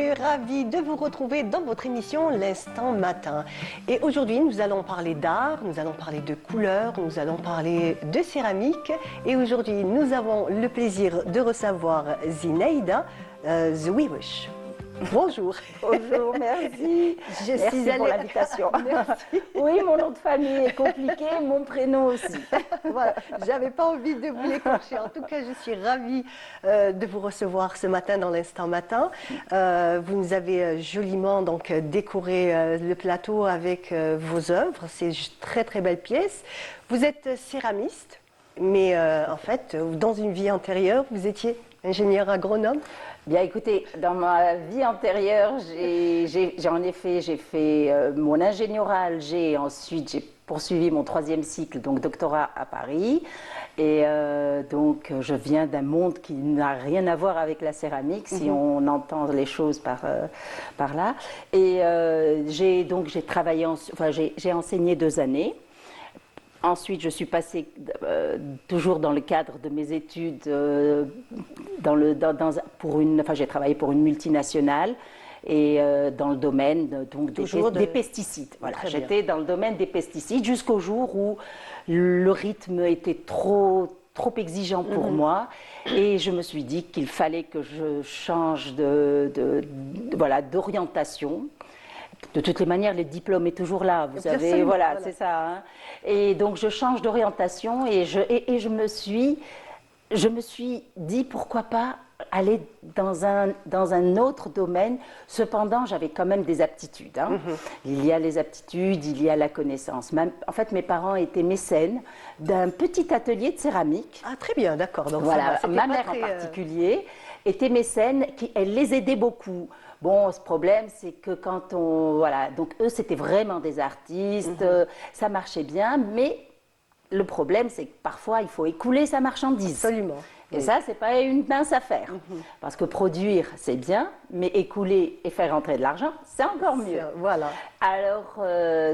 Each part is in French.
suis ravie de vous retrouver dans votre émission L'Instant Matin. Et aujourd'hui, nous allons parler d'art, nous allons parler de couleurs, nous allons parler de céramique. Et aujourd'hui, nous avons le plaisir de recevoir Zineida Zouirouche. Bonjour. Bonjour, merci. Merci pour l'invitation. Oui, mon nom de famille est compliqué, mon prénom aussi. Voilà, j'avais pas envie de vous l'écorcher. En tout cas, je suis ravie de vous recevoir ce matin dans l'Instant Matin. Vous nous avez joliment donc décoré le plateau avec vos œuvres. C'est une très très belle pièce. Vous êtes céramiste, mais en fait, dans une vie antérieure, vous étiez ingénieur agronome. Bien, écoutez, dans ma vie antérieure, j'ai fait mon ingénieur à Alger, ensuite j'ai poursuivi mon 3e cycle, donc doctorat à Paris. Et donc, je viens d'un monde qui n'a rien à voir avec la céramique, si on entend les choses par là. Et j'ai travaillé, j'ai enseigné 2 années. Ensuite, je suis passée, toujours dans le cadre de mes études, j'ai travaillé pour une multinationale et dans le domaine des pesticides. Voilà, j'étais dans le domaine des pesticides jusqu'au jour où le rythme était trop exigeant pour moi et je me suis dit qu'il fallait que je change d'orientation. De toutes les manières, le diplôme est toujours là, vous savez, voilà, c'est ça. Hein. Et donc, je change d'orientation et je me suis dit, pourquoi pas aller dans un autre domaine. Cependant, j'avais quand même des aptitudes. Hein. Il y a les aptitudes, il y a la connaissance. En fait, mes parents étaient mécènes d'un petit atelier de céramique. Ah, très bien, d'accord. Donc voilà, ma mère en particulier était mécène, elle les aidait beaucoup. Bon, ce problème, c'est que quand donc eux, c'était vraiment des artistes, ça marchait bien, mais le problème, c'est que parfois, il faut écouler sa marchandise. Absolument. Et ça, c'est pas une mince affaire. Parce que produire, c'est bien, mais écouler et faire rentrer de l'argent, c'est encore mieux. Voilà. Alors,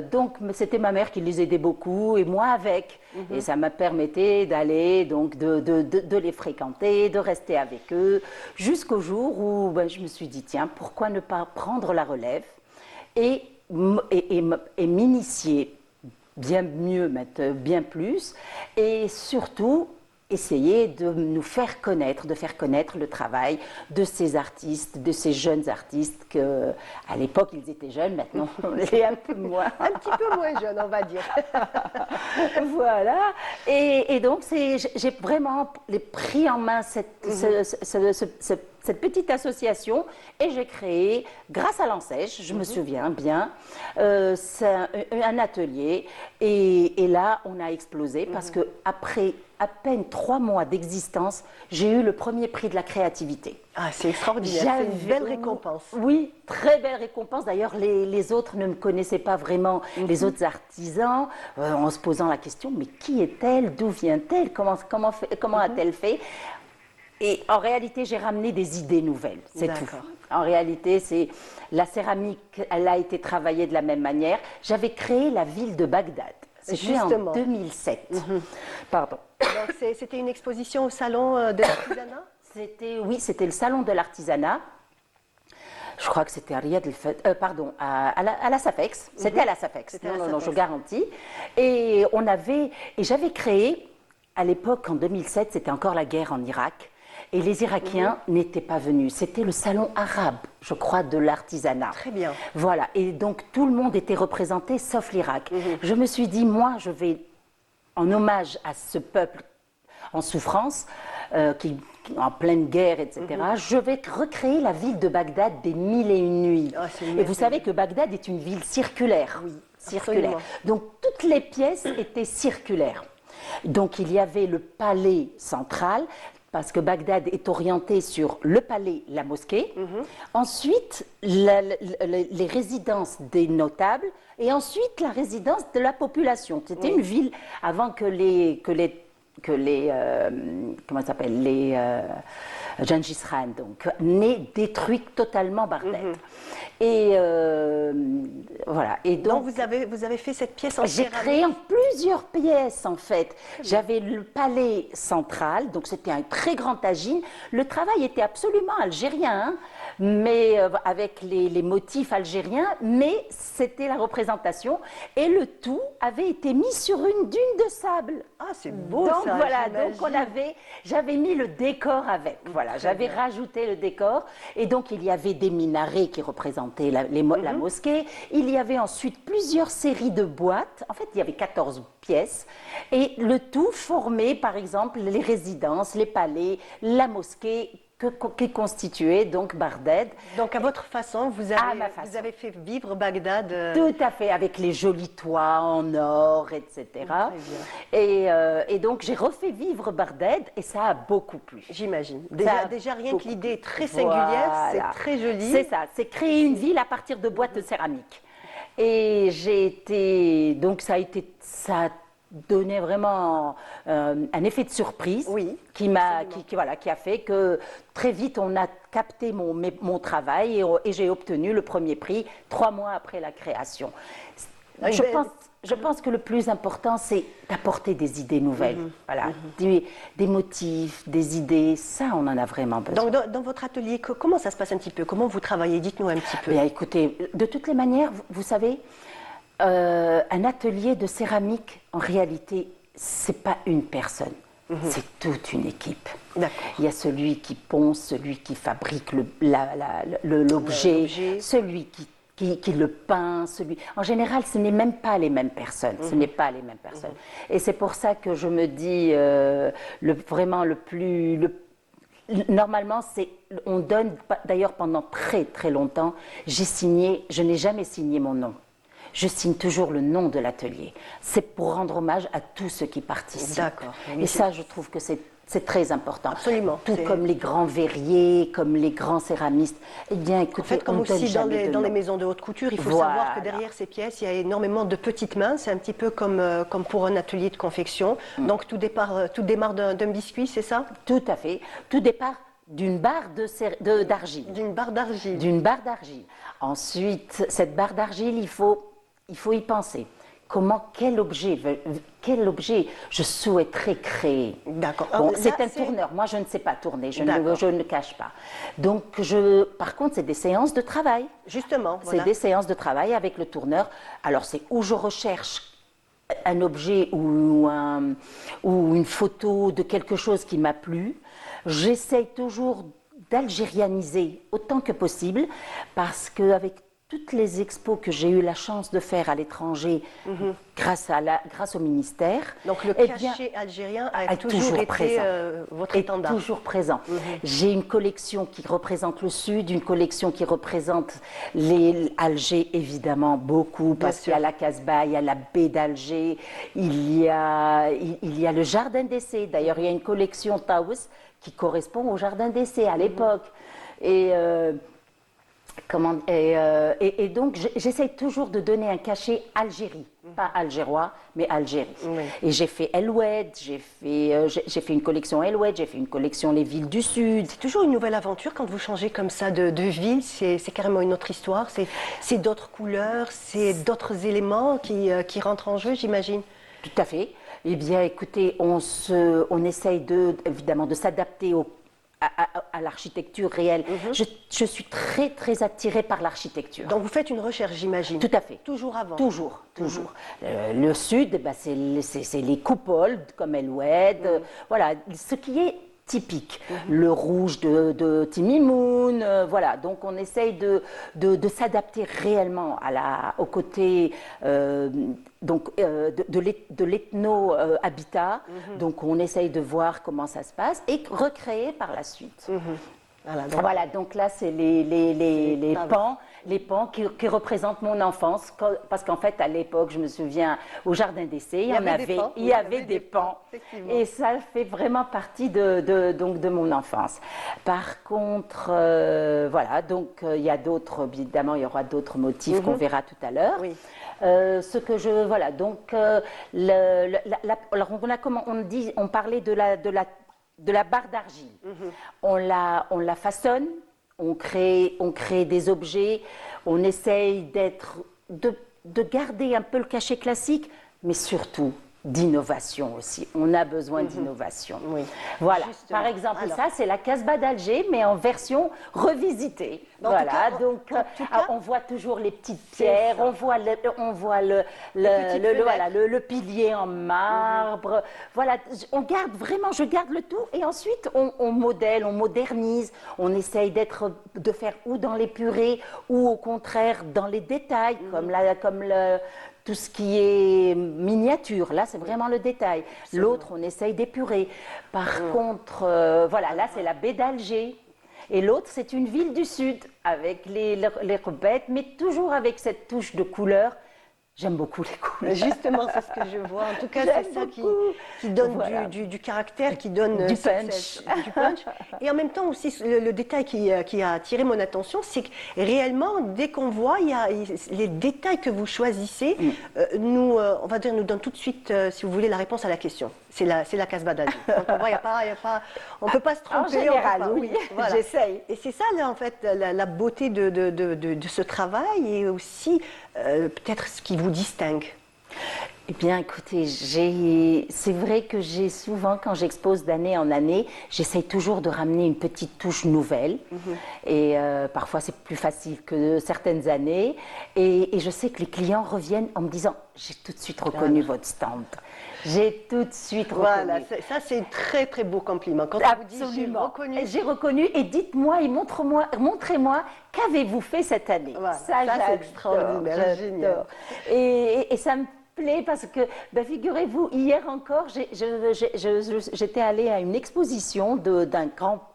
donc, c'était ma mère qui les aidait beaucoup, et moi avec. Et ça m'a permis d'aller, donc, de les fréquenter, de rester avec eux, jusqu'au jour où je me suis dit, tiens, pourquoi ne pas prendre la relève et m'initier bien mieux, bien plus, et surtout essayer de nous faire connaître, le travail de ces artistes, de ces jeunes artistes que, à l'époque, ils étaient jeunes, maintenant, on est un peu moins. Un petit peu moins jeunes, on va dire. Voilà. Et donc, j'ai vraiment pris en main cette petite association et j'ai créé, grâce à l'ANSEJ, je me souviens bien, c'est un atelier et là on a explosé parce que après à peine 3 mois d'existence, j'ai eu le premier prix de la créativité. Ah, c'est extraordinaire, c'est une belle récompense. Oui, très belle récompense. D'ailleurs, les autres ne me connaissaient pas vraiment, les autres artisans, en se posant la question, mais qui est-elle? D'où vient-elle? Comment a-t-elle fait? Et en réalité, j'ai ramené des idées nouvelles, c'est tout. En réalité, la céramique, elle a été travaillée de la même manière. J'avais créé la ville de Bagdad. C'était en 2007. Pardon. Donc, c'était une exposition au salon de l'artisanat? C'était le salon de l'artisanat. Je crois que c'était à Riyad à la Safex. C'était à la Safex. Non, je garantis. Et j'avais créé, à l'époque, en 2007, c'était encore la guerre en Irak. Et les Irakiens n'étaient pas venus. C'était le salon arabe, je crois, de l'artisanat. Très bien. Voilà. Et donc, tout le monde était représenté, sauf l'Irak. Je me suis dit, moi, je vais, en hommage à ce peuple en souffrance, en pleine guerre, etc., je vais recréer la ville de Bagdad des 1001 nuits. Et vous savez que Bagdad est une ville circulaire. Oui, circulaire. Absolument. Donc, toutes les pièces étaient circulaires. Donc, il y avait le palais central, parce que Bagdad est orienté sur le palais, la mosquée, ensuite les résidences des notables et ensuite la résidence de la population. C'était une ville avant que les comment ça s'appelle, les Gengis Khan, donc n'aient détruit totalement Bagdad. Et voilà. Et donc vous avez fait cette pièce en céramique. J'ai créé plusieurs pièces en fait. J'avais le palais central, donc c'était un très grand tagine. Le travail était absolument algérien, hein, mais avec les motifs algériens, mais c'était la représentation et le tout avait été mis sur une dune de sable. Ah, c'est beau Donc ça, voilà, donc j'imagine. j'avais mis le décor avec, voilà, Très j'avais bien. rajouté le décor et donc il y avait des minarets qui représentaient la mosquée, il y avait ensuite plusieurs séries de boîtes, en fait il y avait 14 pièces et le tout formait par exemple les résidences, les palais, la mosquée qui constituait donc Barded. Donc, à votre façon, À ma façon. vous avez fait vivre Bagdad. Tout à fait, avec les jolis toits en or, etc. Très bien. Et donc j'ai refait vivre Barded et ça a beaucoup plu. J'imagine. Ça a Déjà rien beaucoup que l'idée est très plu. singulière, Voilà. c'est très joli. C'est ça, c'est créer une ville à partir de boîtes de céramique. Et j'ai été, donc ça donnait vraiment un effet de surprise Oui, voilà, qui a fait que très vite on a capté mon travail et j'ai obtenu le premier prix 3 mois après la création. Ah, Je pense que le plus important, c'est d'apporter des idées nouvelles, voilà, des motifs, des idées, ça on en a vraiment besoin. Donc, dans votre atelier, comment ça se passe un petit peu? Comment vous travaillez? Dites-nous un petit peu. Bien, écoutez, de toutes les manières, vous savez, un atelier de céramike, en réalité, c'est pas une personne, c'est toute une équipe. D'accord. Il y a celui qui ponce, celui qui fabrique l'objet, celui qui le peint, En général, ce n'est même pas les mêmes personnes. Ce n'est pas les mêmes personnes. Et c'est pour ça que je me dis, normalement, on donne, d'ailleurs pendant très très longtemps, je n'ai jamais signé mon nom. Je signe toujours le nom de l'atelier. C'est pour rendre hommage à tous ceux qui participent. D'accord. Et ça, je trouve que c'est très important. Absolument. Tout comme les grands verriers, comme les grands céramistes. Eh bien, écoutez, En fait, comme on donne aussi jamais de dans les nom. maisons de haute couture, il faut Voilà. savoir que derrière ces pièces, il y a énormément de petites mains. C'est un petit peu comme pour un atelier de confection. Donc, tout démarre d'un biscuit, c'est ça? Tout à fait. Tout départ d'une barre d'argile. D'une barre d'argile. D'une barre d'argile. Ensuite, cette barre d'argile, il faut y penser. Quel objet je souhaiterais créer. D'accord. Bon, Alors, c'est là, un tourneur. Moi, je ne sais pas tourner. Je D'accord. ne cache pas. Donc, par contre, c'est des séances de travail. Justement, C'est voilà. des séances de travail avec le tourneur. Alors, c'est où je recherche un objet ou une photo de quelque chose qui m'a plu. J'essaye toujours d'algérianiser autant que possible parce qu'avec toutes les expos que j'ai eu la chance de faire à l'étranger grâce au ministère, Donc, le eh bien, cachet algérien a toujours été présent. votre Est étendard. toujours présent. J'ai une collection qui représente le Sud, une collection qui représente Alger, évidemment, beaucoup, parce qu'il y a la Casbah, il y a la baie d'Alger, il y a le jardin d'essai. D'ailleurs, il y a une collection Taous qui correspond au jardin d'essai à l'époque. Et donc, j'essaye toujours de donner un cachet Algérie, pas algérois, mais Algérie. Oui. Et j'ai fait El Oued, j'ai fait une collection El Oued, j'ai fait une collection Les Villes du Sud. C'est toujours une nouvelle aventure quand vous changez comme ça de ville. C'est carrément une autre histoire. C'est d'autres couleurs, c'est d'autres éléments qui rentrent en jeu, j'imagine. Tout à fait. Eh bien, écoutez, on essaye évidemment de s'adapter à l'architecture réelle. Je suis très, très attirée par l'architecture. Donc vous faites une recherche, j'imagine. Tout à fait. Toujours avant. Toujours. Le Sud, eh ben, c'est les coupoles comme El Oued, voilà, ce qui est typique. Le rouge de Timimoun, voilà. Donc on essaye de s'adapter réellement au côté de l'ethno-habitat. Donc on essaye de voir comment ça se passe et recréer par la suite. Voilà, donc là, c'est les pans qui représentent mon enfance. Parce qu'en fait, à l'époque, je me souviens, au jardin d'essai, il y avait des pans. Et ça fait vraiment partie de mon enfance. Par contre, voilà, donc il y a d'autres, évidemment, il y aura d'autres motifs qu'on verra tout à l'heure. Oui. Voilà, donc, alors on parlait de la barre d'argile. On la façonne, on crée des objets, on essaye de garder un peu le cachet classique, mais surtout d'innovation aussi. On a besoin d'innovation. Oui. Voilà. Justement. Par exemple, Alors. ça, c'est la Casbah d'Alger, mais en version revisitée. En tout Voilà. cas, Donc, tout cas, on voit toujours les petites pierres, ça. on voit petites voilà, le pilier en marbre. Voilà. On garde vraiment, je garde le tout, et ensuite, on modèle, on modernise, on essaye de faire ou dans les purées, ou au contraire dans les détails, comme tout ce qui est miniature. Là, c'est vraiment le détail. L'autre, on essaye d'épurer. Par contre, voilà, là, c'est la baie d'Alger. Et l'autre, c'est une ville du Sud, avec les rebêtes, mais toujours avec cette touche de couleur. J'aime beaucoup les couleurs. Justement, c'est ce que je vois. En tout cas, J'aime c'est ça beaucoup. qui donne Voilà. du caractère, qui donne Du punch. du punch. Et en même temps aussi, le détail qui a attiré mon attention, c'est que réellement, dès qu'on voit, il y a les détails que vous choisissez, on va dire, nous donne tout de suite, si vous voulez, la réponse à la question. C'est la Casbah d'Alger. Quand on voit, on ne peut pas se tromper. En général, on peut pas- oui, voilà. j'essaye. Et c'est ça, là, en fait, la beauté de ce travail et aussi peut-être ce qui vous distingue. Eh bien, écoutez, c'est vrai que j'ai souvent, quand j'expose d'année en année, j'essaye toujours de ramener une petite touche nouvelle. Et parfois, c'est plus facile que certaines années. Et je sais que les clients reviennent en me disant, j'ai tout de suite reconnu votre stand. J'ai tout de suite reconnu. Voilà, ça c'est un très très beau compliment. Quand on vous dit j'ai Absolument. reconnu, J'ai reconnu et dites-moi et montrez-moi qu'avez-vous fait cette année. Voilà, ça c'est j'adore, extraordinaire, j'adore. génial. Et ça me plaît parce que, figurez-vous, hier encore, j'étais allée à une exposition d'un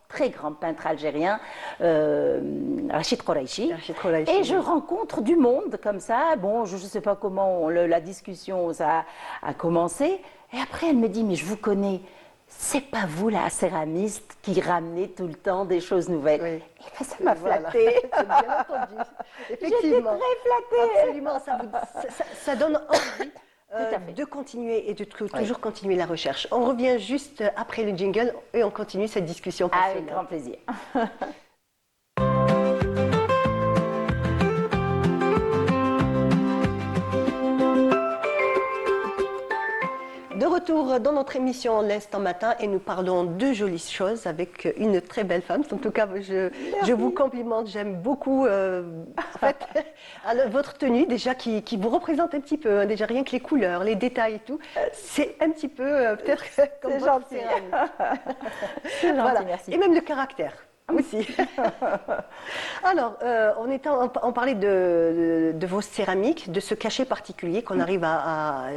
très grand peintre algérien, Rachid Koraïchi. Rachid Koraïchi, Et oui. je rencontre du monde comme ça. Bon, je ne sais pas comment la discussion ça a commencé. Et après, elle me dit, mais je vous connais. C'est pas vous la céramiste qui ramenez tout le temps des choses nouvelles. Oui. Et ben, ça m'a Voilà. flattée. C'est bien entendu. J'étais Effectivement. très flattée. Absolument, ça donne envie Tout à fait. de continuer et de toujours continuer la recherche. On revient juste après le jingle et on continue cette discussion Avec passionnante. grand plaisir. De retour dans notre émission L'Instant Matin et nous parlons de jolies choses avec une très belle femme. En tout cas, je vous complimente, j'aime beaucoup en fait, votre tenue déjà qui vous représente un petit peu, hein, déjà rien que les couleurs, les détails et tout. C'est un petit peu peut-être comme C'est votre gentil. céramique. C'est gentil, Voilà. merci. Et même le caractère aussi. Alors, on parlait de vos céramiques, de ce cachet particulier qu'on arrive à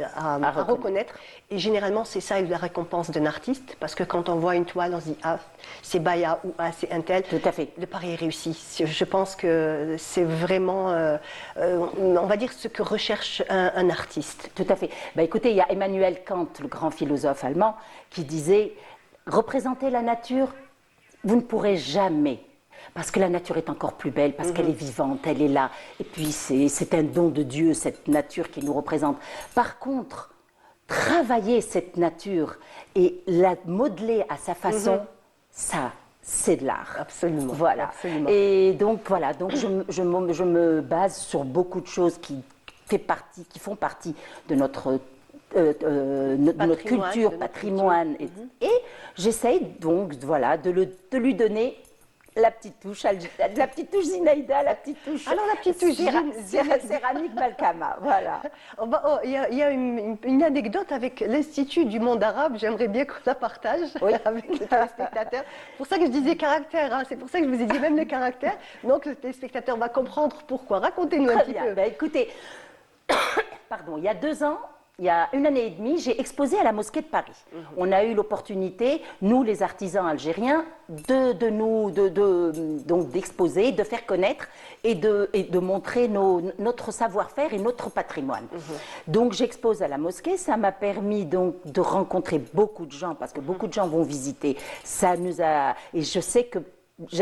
reconnaître. Et généralement, c'est ça la récompense d'un artiste, parce que quand on voit une toile, on se dit ah, c'est Baya ou ah, c'est un tel. Tout à fait. Le pari est réussi. Je pense que c'est vraiment, on va dire, ce que recherche un artiste. Tout à fait. Écoutez, il y a Emmanuel Kant, le grand philosophe allemand, qui disait « Représenter la nature, vous ne pourrez jamais. Parce que la nature est encore plus belle, parce qu'elle est vivante, elle est là. Et puis c'est un don de Dieu, cette nature qui nous représente. Par contre, travailler cette nature et la modeler à sa façon, ça, c'est de l'art. Absolument. Voilà. Absolument. Et donc, voilà. Donc, je me base sur beaucoup de choses qui font partie de notre culture, patrimoine. Et j'essaye donc voilà, de lui donner la petite touche Zinaïda, la petite touche, Alors, la petite touche céramique Malkama. Voilà. Il y a une anecdote avec l'Institut du monde arabe, j'aimerais bien qu'on la partage avec les téléspectateurs. C'est pour ça que je disais caractère, hein. C'est pour ça que je vous ai dit même le caractère. Donc le téléspectateur va comprendre pourquoi. Racontez-nous un petit peu. Écoutez, pardon, il y a 2 ans, il y a 1 année et demie, j'ai exposé à la mosquée de Paris. On a eu l'opportunité, nous les artisans algériens, donc d'exposer, de faire connaître et de montrer notre savoir-faire et notre patrimoine. Donc j'expose à la mosquée, ça m'a permis donc de rencontrer beaucoup de gens, parce que beaucoup de gens vont visiter. Et je sais que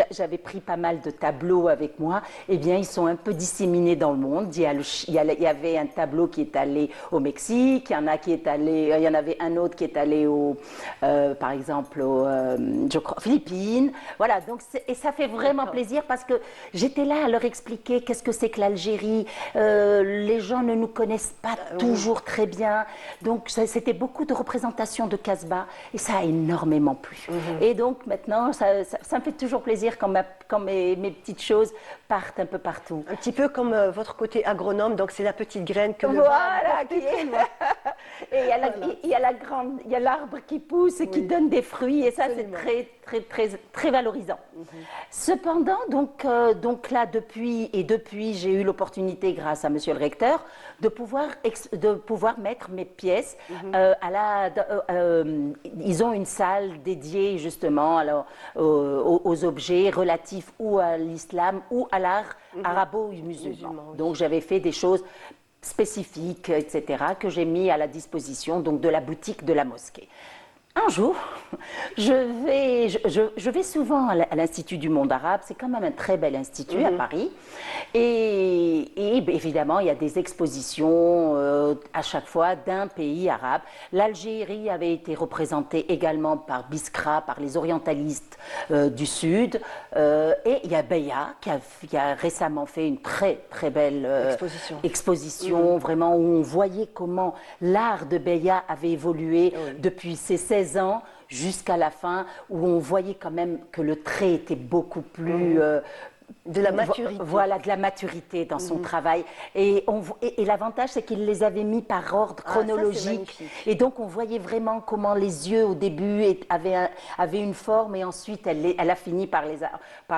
j'avais pris pas mal de tableaux avec moi, eh bien, ils sont un peu disséminés dans le monde. Il y avait un tableau qui est allé au Mexique, il y en avait un autre qui est allé par exemple, je crois, Philippines. Voilà, donc et ça fait vraiment plaisir parce que j'étais là à leur expliquer qu'est-ce que c'est que l'Algérie. Les gens ne nous connaissent pas toujours très bien, donc c'était beaucoup de représentations de Casbah et ça a énormément plu. Et donc maintenant, ça me fait toujours plaisir quand mes petites choses partent un peu partout. Un petit peu comme votre côté agronome, donc c'est la petite graine que le Voilà, vent porte très loin. et il y a l'arbre qui pousse et qui donne des fruits et ça Absolument. c'est très valorisant. Cependant, donc là depuis j'ai eu l'opportunité grâce à Monsieur le recteur de pouvoir mettre mes pièces ils ont une salle dédiée justement alors, aux objets relatifs ou à l'islam ou à l'art arabo-musulman. Donc j'avais fait des choses spécifiques, etc., que j'ai mis à la disposition donc, de la boutique de la mosquée. Un jour, je vais souvent à l'Institut du monde arabe, c'est quand même un très bel institut à Paris, et évidemment il y a des expositions à chaque fois d'un pays arabe. L'Algérie avait été représentée également par Biskra, par les orientalistes du Sud, et il y a Beya qui a récemment fait une très très belle exposition vraiment où on voyait comment l'art de Beya avait évolué depuis ses 16 ans jusqu'à la fin, où on voyait quand même que le trait était beaucoup plus... de la maturité. Voilà, de la maturité dans son travail. Et l'avantage, c'est qu'il les avait mis par ordre chronologique. Et donc, on voyait vraiment comment les yeux, au début, avaient une forme et ensuite, elle a fini par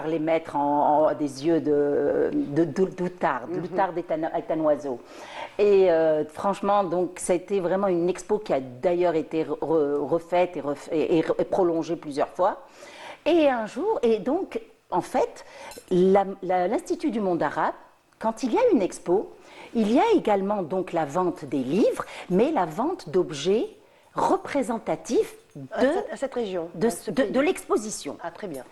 les mettre en des yeux d'outarde. L'outarde est un oiseau. Et franchement, donc, ça a été vraiment une expo qui a d'ailleurs été refaite et prolongée plusieurs fois. Et un jour, et donc... En fait, l'Institut du monde arabe, quand il y a une expo, il y a également donc la vente des livres, mais la vente d'objets représentatifs à cette région, de l'exposition. Ah, très bien.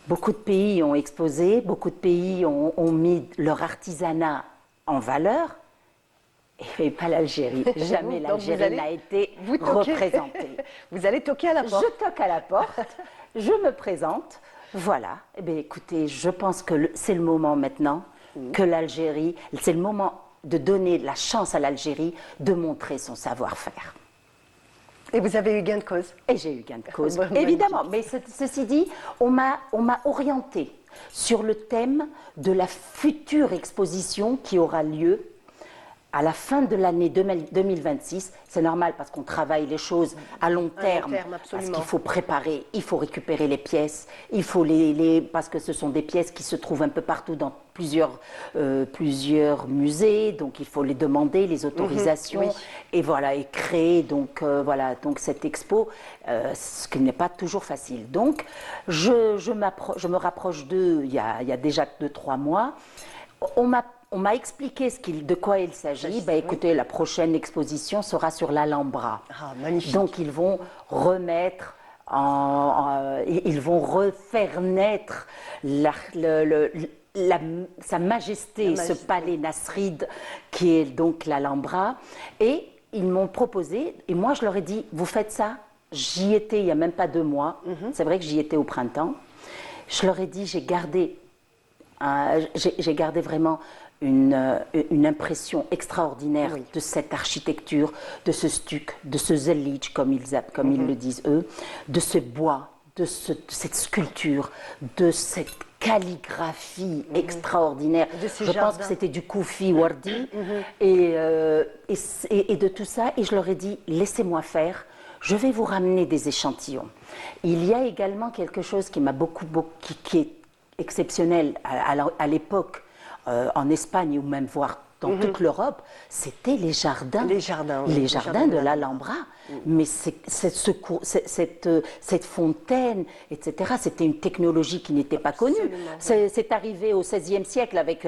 Beaucoup de pays ont exposé, beaucoup de pays ont mis leur artisanat en valeur, et pas l'Algérie. Jamais l'Algérie n'a été représentée. Vous allez toquer à la porte. Je toque à la porte, je me présente, voilà. Eh bien, écoutez, je pense que c'est le moment maintenant que l'Algérie, c'est le moment de donner la chance à l'Algérie de montrer son savoir-faire. Et vous avez eu gain de cause. Et j'ai eu gain de cause, évidemment. Mais ceci dit, on m'a orientée sur le thème de la future exposition qui aura lieu à la fin de l'année 2026. C'est normal parce qu'on travaille les choses à long terme, parce qu'il faut préparer, il faut récupérer les pièces, il faut parce que ce sont des pièces qui se trouvent un peu partout dans plusieurs musées, donc il faut les demander, les autorisations, et voilà, et créer donc cette expo, ce qui n'est pas toujours facile. Donc je me rapproche d'eux il y a déjà 2-3 mois. On m'a expliqué de quoi il s'agit. Écoutez, la prochaine exposition sera sur l'Alhambra. Ah, magnifique. Donc, ils vont remettre, ils vont refaire naître sa majesté, ce palais Nasrid, qui est donc l'Alhambra. Et ils m'ont proposé, et moi je leur ai dit, vous faites ça? J'y étais il n'y a même pas 2 mois. C'est vrai que j'y étais au printemps. Je leur ai dit, j'ai gardé vraiment une impression extraordinaire de cette architecture, de ce stuc, de ce zellij, comme ils le disent eux, de ce bois, de cette sculpture, de cette calligraphie extraordinaire. Je pense que c'était du Koufi Wardi et de tout ça. Et je leur ai dit, laissez-moi faire. Je vais vous ramener des échantillons. Il y a également quelque chose qui est exceptionnel à l'époque en Espagne ou même voire dans toute l'Europe, c'était les jardins de l'Alhambra. Mais cette fontaine, etc., c'était une technologie qui n'était pas connue. C'est arrivé au XVIe siècle avec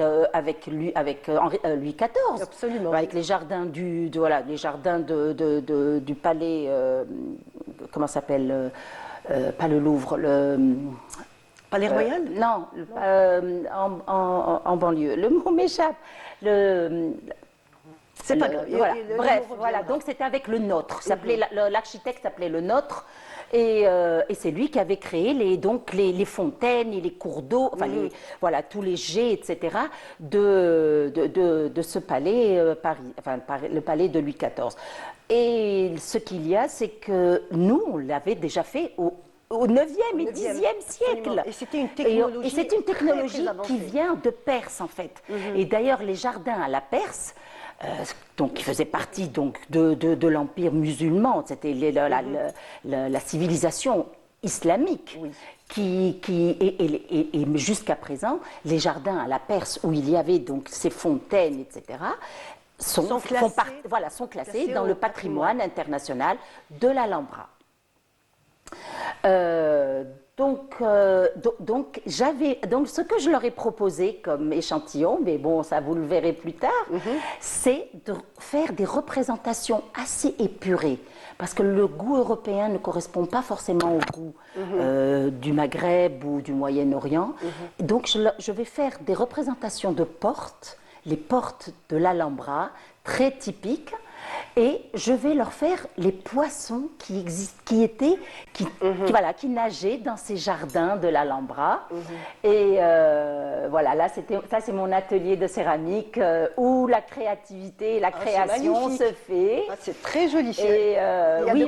Louis XIV, Absolument. avec les jardins du palais, comment ça s'appelle pas le Louvre, Palais Royal? non, en banlieue. Le mot m'échappe. C'est pas grave. Voilà. Le Bref, mot voilà. reviendra. Donc c'était avec le Nôtre. L'architecte s'appelait le Nôtre. Et c'est lui qui avait créé les fontaines et les cours d'eau, enfin voilà, tous les jets, etc. de ce palais le palais de Louis XIV. Et ce qu'il y a, c'est que nous, on l'avait déjà fait au 9e et 10e siècle. Absolument. Et c'était une technologie, Et c'est une technologie très, très avancée. qui vient de Perse, en fait. Et d'ailleurs, les jardins à la Perse, donc, qui faisaient partie donc, de l'empire musulman, c'était la civilisation islamique. Oui. Et jusqu'à présent, les jardins à la Perse, où il y avait donc ces fontaines, etc., sont classés dans le patrimoine international de l'Alhambra. Donc, ce que je leur ai proposé comme échantillon, mais bon, ça vous le verrez plus tard, c'est de faire des représentations assez épurées, parce que le goût européen ne correspond pas forcément au goût du Maghreb ou du Moyen-Orient. Donc, je vais faire des représentations de portes, les portes de l'Alhambra, très typiques. Et je vais leur faire les poissons qui nageaient dans ces jardins de l'Alhambra. Et voilà, là, ça c'est mon atelier de céramique où la créativité et la création se fait. Ah, c'est très joli. Et, il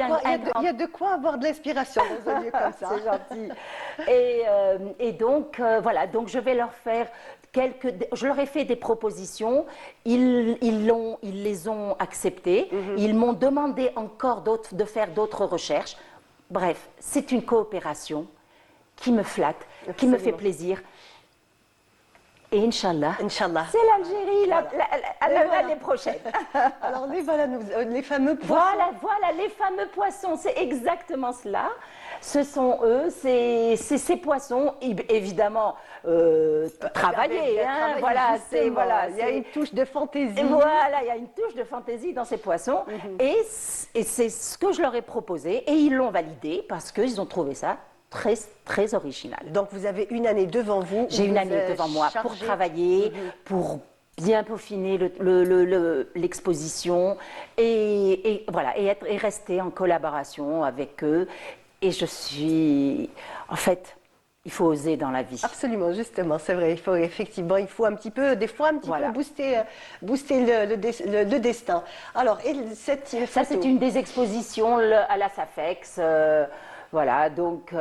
y a de quoi avoir de l'inspiration dans un lieu comme ça. C'est gentil. Et donc, voilà, donc je vais leur faire je leur ai fait des propositions, ils les ont acceptées, ils m'ont demandé encore de faire d'autres recherches. Bref, c'est une coopération qui me flatte, qui me fait plaisir. Et Inch'Allah, c'est l'Algérie l'année prochaine. Alors les fameux poissons. Voilà, les fameux poissons, c'est exactement cela. Ce sont eux, c'est ces poissons, évidemment, travaillés. Il y a une touche de fantaisie. Voilà, il y a une touche de fantaisie dans ces poissons. Et c'est ce que je leur ai proposé. Et ils l'ont validé parce qu'ils ont trouvé ça très, très original. Donc vous avez une année devant vous. J'ai une année devant moi pour travailler, pour bien peaufiner l'exposition et rester en collaboration avec eux. Et en fait, il faut oser dans la vie. Absolument, justement, c'est vrai. Il faut un petit peu booster le destin. Alors, ça, c'est une des expositions à la SAFEX. Voilà, donc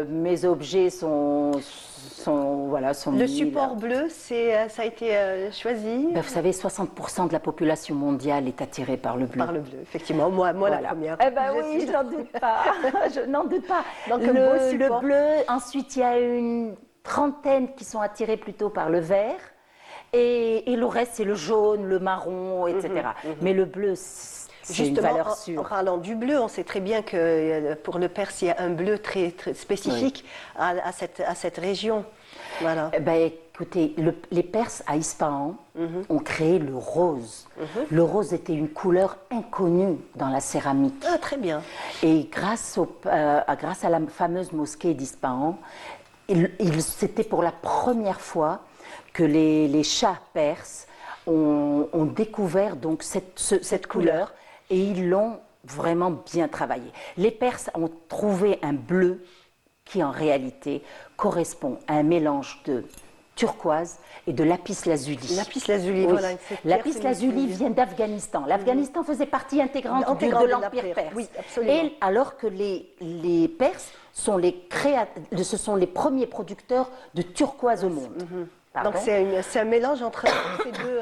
mes objets sont le support bleu, ça a été choisi. Ben, vous savez, 60% de la population mondiale est attirée par le bleu. Par le bleu, effectivement. Moi la première. Eh ben oui, je n'en doute pas. Je n'en doute pas. Donc, le bleu, ensuite, il y a une trentaine qui sont attirés plutôt par le vert. Et le reste, c'est le jaune, le marron, etc. Mais le bleu, c'est une valeur sûre. En parlant du bleu, on sait très bien que pour le Perse, il y a un bleu très, très spécifique à cette région. Voilà. Ben, écoutez, les Perses à Ispahan ont créé le rose. Le rose était une couleur inconnue dans la céramique. Ah, très bien. Et grâce à la fameuse mosquée d'Ispahan, c'était pour la première fois que les chahs perses ont découvert donc cette couleur. Et ils l'ont vraiment bien travaillé. Les Perses ont trouvé un bleu qui en réalité correspond à un mélange de turquoise et de lapis-lazuli. Lapis-lazuli, oui. Voilà. Lapis-lazuli vient d'Afghanistan. L'Afghanistan faisait partie intégrante de l'Empire perse. Oui, absolument. Et alors que les Perses sont ce sont les premiers producteurs de turquoise au monde. Donc c'est un mélange entre ces deux.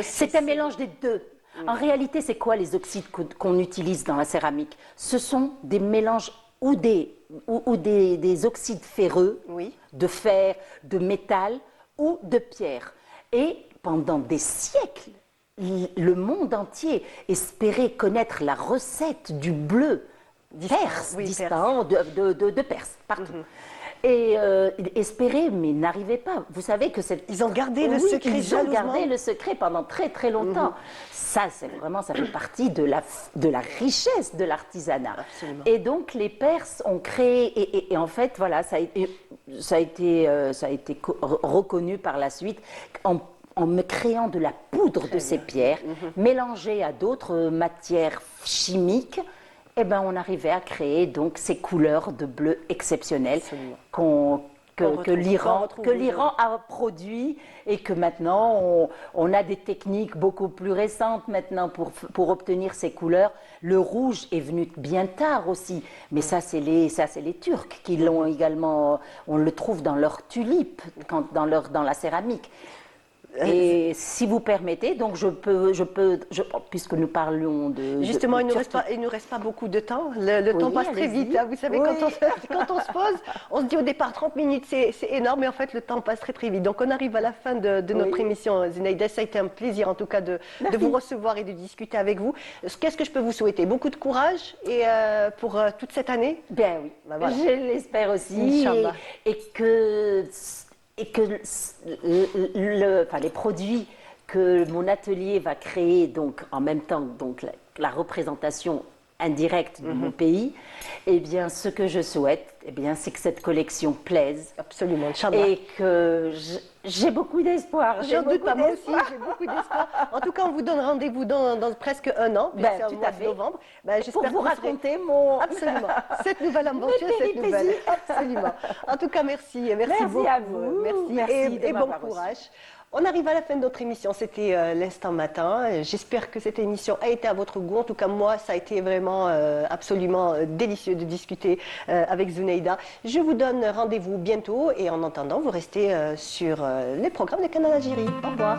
C'est un mélange des deux. En réalité, c'est quoi les oxydes qu'on utilise dans la céramique? Ce sont des mélanges ou des oxydes ferreux, de fer, de métal ou de pierre. Et pendant des siècles, le monde entier espérait connaître la recette du bleu perse, d'Ispahan, de Perse, partout. et espéraient, mais n'arrivaient pas. Vous savez que cette... Ils ont gardé le Oui, secret ils ont jalousement. gardé le secret pendant très très longtemps. Ça, c'est vraiment, ça fait partie de la richesse de l'artisanat. Absolument. Et donc les Perses ont créé, et en fait, voilà, ça a été reconnu par la suite en me créant de la poudre de ces pierres, mélangée à d'autres matières chimiques. Eh ben, on arrivait à créer donc ces couleurs de bleu exceptionnelles Absolument. que l'Iran a produit et que maintenant on a des techniques beaucoup plus récentes maintenant pour obtenir ces couleurs. Le rouge est venu bien tard aussi, mais ça c'est les Turcs qui l'ont également. On le trouve dans leurs tulipes, dans la céramique. Et si vous permettez, donc puisque nous parlions de... Justement, il ne Turquie. nous reste pas beaucoup de temps. Le temps passe très allez-y. vite. Hein. Vous savez, Oui. quand on se pose, on se dit au départ 30 minutes, c'est énorme, mais en fait, le temps passe très très vite. Donc, on arrive à la fin de notre Oui. émission, Zinaïda. Ça a été un plaisir, en tout cas, de vous recevoir et de discuter avec vous. Qu'est-ce que je peux vous souhaiter? Beaucoup de courage et pour toute cette année. Ben oui, Ben voilà. je l'espère aussi. Inch'Allah. Et que les produits que mon atelier va créer, donc en même temps donc la représentation indirecte de mon pays, eh bien, ce que je souhaite, eh bien, c'est que cette collection plaise Absolument, Inch'Allah. et que j'ai beaucoup d'espoir. J'en doute pas, moi aussi, j'ai beaucoup d'espoir. En tout cas, on vous donne rendez-vous dans presque un an, Ben, c'est au tout mois à de fait. novembre. Ben, Pour j'espère vous que serez- raconter mon... Absolument. Cette nouvelle aventure, Mes cette nouvelle. péripéties. Absolument. En tout cas, merci. Merci beaucoup. à vous. Merci, Merci de et bon m'avoir reçu. courage. On arrive à la fin de notre émission. C'était l'instant matin. J'espère que cette émission a été à votre goût. En tout cas, moi, ça a été vraiment absolument délicieux de discuter avec Zuneida. Je vous donne rendez-vous bientôt et en attendant, vous restez sur les programmes de Canal Algérie. Au revoir.